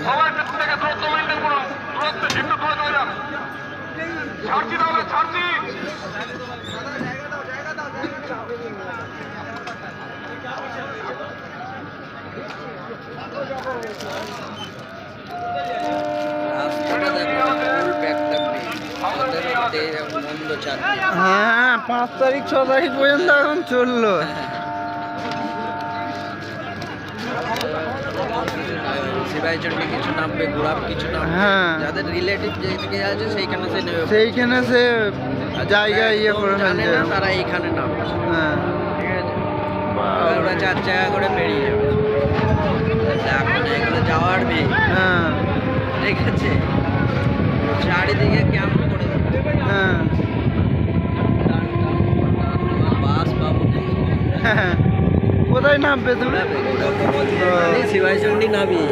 সবাই পেছন থেকে দূরত্ব মেনটেন করুন, দূরত্বে একটু দূরে চলে যান। ছাড়ছি তাহলে, ছাড়ছি। হ্যাঁ 5 তারিখ 6 তারিখ পর্যন্ত এখন চললো। শিবাইচন্ডী কিছু নামবে, গোলাপ কিছু নামবে, হ্যাঁ যাদের রিলেটিভ যেদিকে আছে সেইখানে সে নেবে, সেইখানে সে জায়গায় ইয়ে করে জানে ফেলছে। না তারা এইখানে নামবে। হ্যাঁ ঠিক আছে, ওরা 4 জায়গা করে পেরিয়ে যাবে। এখন এগুলো যাওয়ার ভিড়, হ্যাঁ ঠিক আছে, চারিদিকে ক্যাম্প করে দেবে। হ্যাঁ বাস পাবো কোথায় নামবে তুমি? শিবাইচন্ডী নামি।